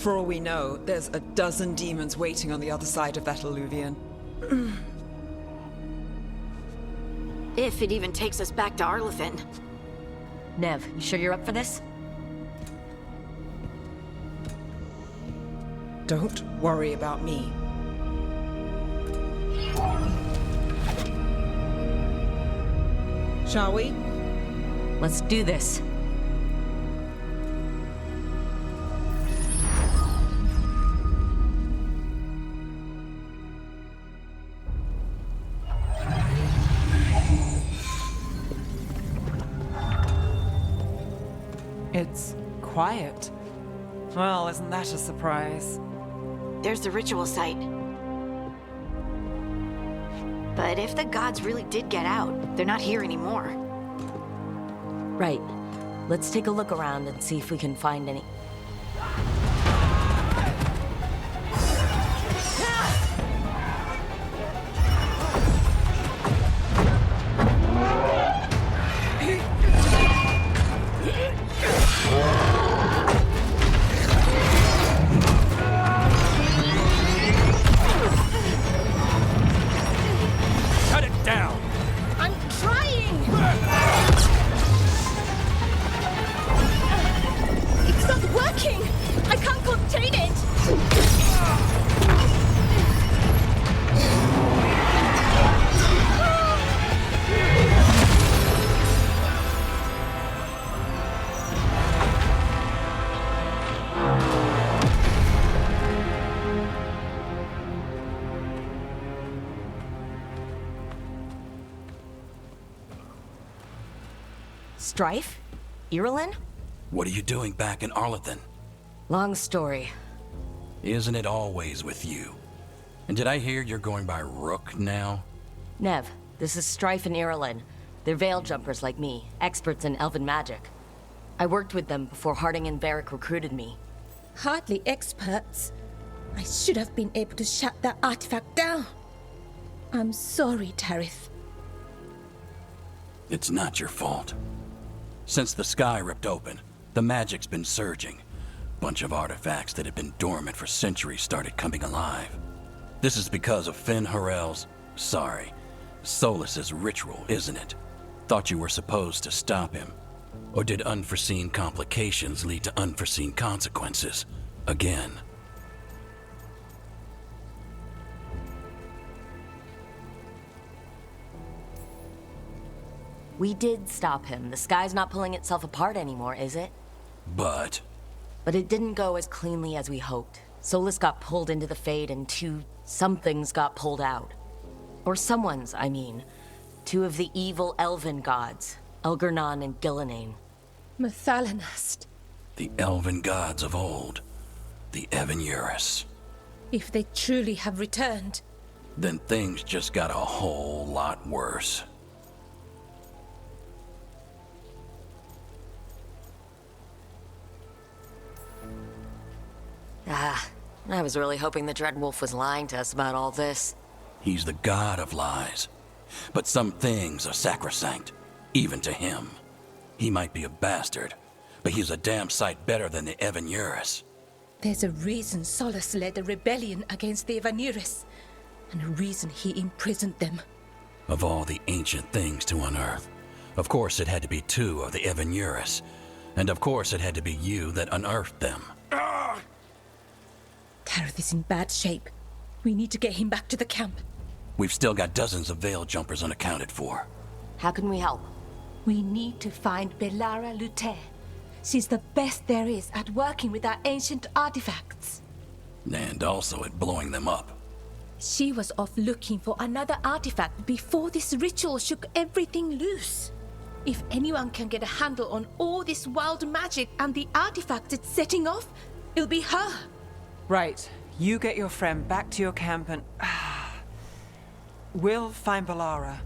For all we know, there's a dozen demons waiting on the other side of that eluvian. If it even takes us back to Arlathan. Nev, you sure you're up for this? Don't worry about me. Shall we? Let's do this. It's quiet. Well, isn't that a surprise? There's the ritual site. But if the gods really did get out, they're not here anymore. Right. Let's take a look around and see if we can find any... Strife? Arlathan? What are you doing back in Arlathan? Long story. Isn't it always with you? And did I hear you're going by Rook now? Nev, this is Strife and Arlathan. They're veil jumpers like me, experts in elven magic. I worked with them before Harding and Varric recruited me. Hardly experts. I should have been able to shut that artifact down. I'm sorry, Tarith. It's not your fault. Since the sky ripped open, the magic's been surging. Bunch of artifacts that had been dormant for centuries started coming alive. This is because of Finn Harel's, Solus's ritual, isn't it? Thought you were supposed to stop him. Or did unforeseen complications lead to unforeseen consequences? Again. We did stop him. The sky's not pulling itself apart anymore, is it? But it didn't go as cleanly as we hoped. Solus got pulled into the Fade and two somethings got pulled out. Or someone's, I mean. Two of the evil elven gods, Elgernon and Gillenane. Mathalanast. the elven gods of old, the Evanuris. If they truly have returned, Then things just got a whole lot worse. I was really hoping the Dreadwolf was lying to us about all this. He's the god of lies. But some things are sacrosanct, even to him. He might be a bastard, but he's a damn sight better than the Evanuris. there's a reason Solus led a rebellion against the Evanuris, and a reason he imprisoned them. Of all the ancient things to unearth, of course it had to be two of the Evanuris, and of course it had to be you that unearthed them. Tareth is in bad shape. We need to get him back to the camp. We've still got dozens of veil jumpers unaccounted for. How can we help? We need to find Bellara Lute. She's the best there is at working with our ancient artifacts. And also at blowing them up. She was off looking for another artifact before this ritual shook everything loose. If anyone can get a handle on all this wild magic and the artifacts it's setting off, it'll be her. Right. You get your friend back to your camp and... we'll find Bellara.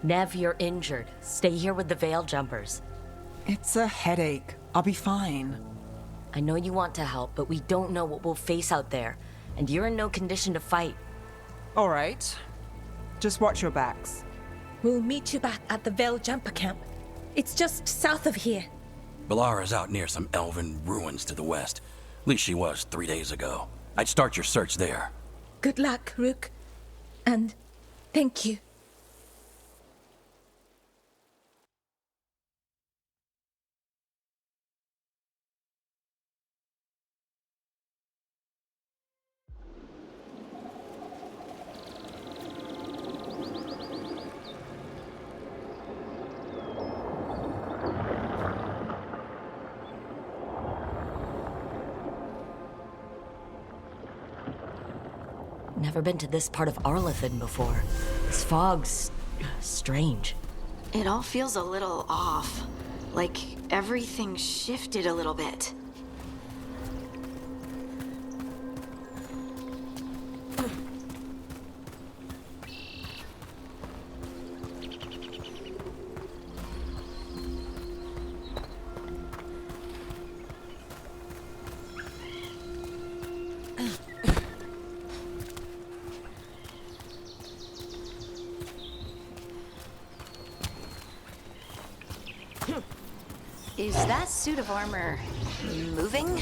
Nev, you're injured. Stay here with the veil jumpers. It's a headache. I'll be fine. I know you want to help, but we don't know what we'll face out there. And you're in no condition to fight. All right. Just watch your backs. We'll meet you back at the Veil Jumper camp. It's just south of here. Bellara's out near some elven ruins to the west. At least she was 3 days ago. I'd start your search there. Good luck, Rook. And thank you. Never been to this part of Arlathan before. This fog's strange. It all feels a little off. Like everything shifted a little bit. Is that suit of armor moving?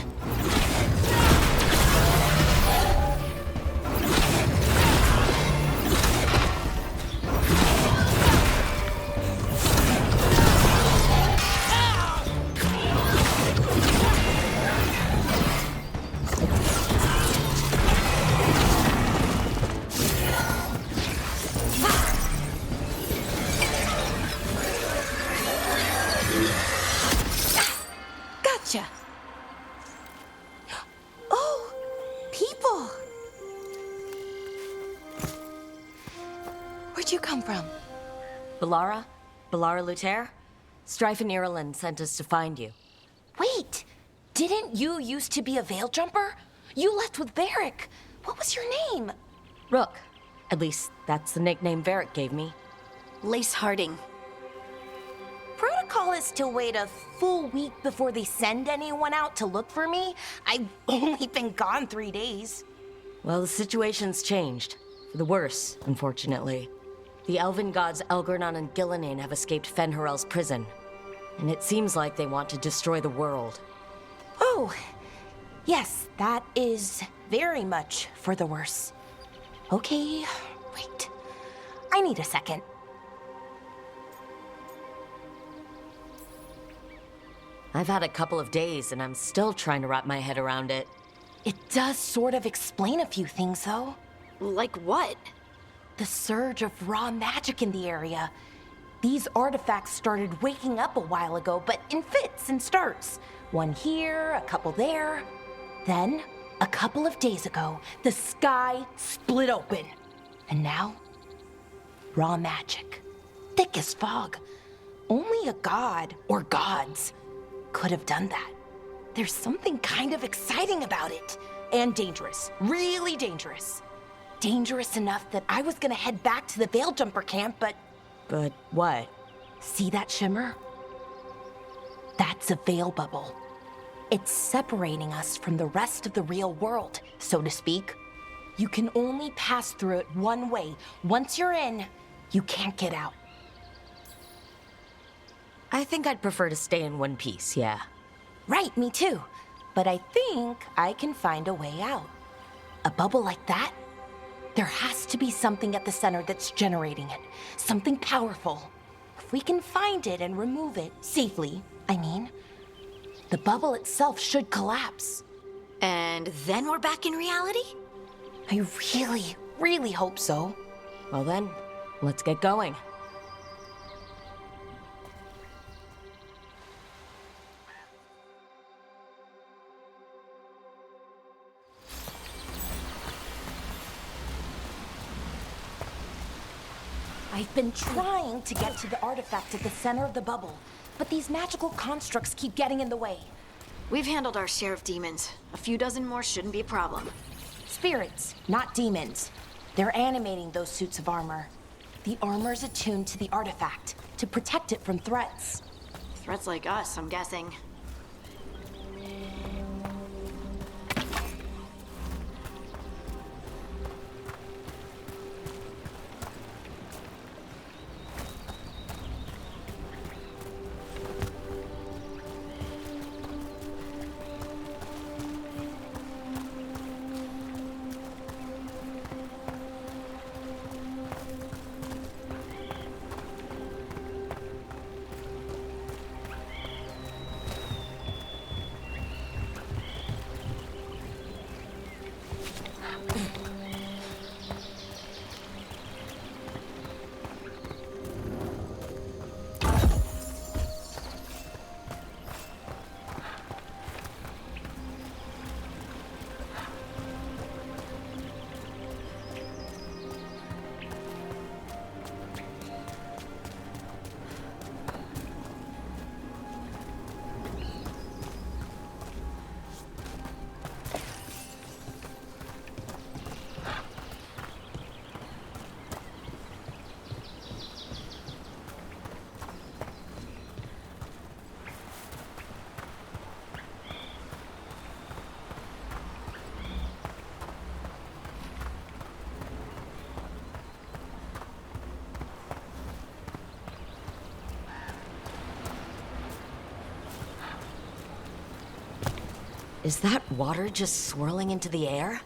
Gotcha. Oh, people. Where'd you come from? Bellara? Bellara Luther? Strife and Ireland sent us to find you. Wait, didn't you used to be a veil jumper? You left with Varric. What was your name? Rook. At least, that's the nickname Varric gave me. Lace Harding. Protocol is to wait a full week before they send anyone out to look for me. I've only been gone 3 days. Well, the situation's changed. For the worse, unfortunately. The elven gods Elgornon and Gillinan have escaped Fen'Harel's prison. And it seems like they want to destroy the world. Oh, yes, that is very much for the worse. Okay, wait. I need a second. I've had a couple of days and I'm still trying to wrap my head around it. It does sort of explain a few things, though. Like what? The surge of raw magic in the area. These artifacts started waking up a while ago, but in fits and starts. One here, a couple there. Then, a couple of days ago, the sky split open. And now, raw magic. Thick as fog. Only a god, or gods, could have done that. There's something kind of exciting about it. And dangerous. Really dangerous. Dangerous enough that I was gonna head back to the Veil Jumper camp, but... But what? See that shimmer? That's a veil bubble. It's separating us from the rest of the real world, so to speak. You can only pass through it one way. Once you're in, you can't get out. I think I'd prefer to stay in one piece, yeah. Right, me too. But I think I can find a way out. A bubble like that? There has to be something at the center that's generating it. Something powerful. If we can find it and remove it, safely, I mean, the bubble itself should collapse. And then we're back in reality? I really, really hope so. Well then, let's get going. I've been trying to get to the artifact at the center of the bubble, but these magical constructs keep getting in the way. We've handled our share of demons. A few dozen more shouldn't be a problem. Spirits, not demons. They're animating those suits of armor. The armor's attuned to the artifact to protect it from threats. Threats like us, I'm guessing. Is that water just swirling into the air?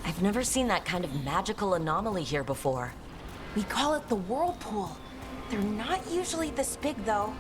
I've never seen that kind of magical anomaly here before. We call it the whirlpool. They're not usually this big, though.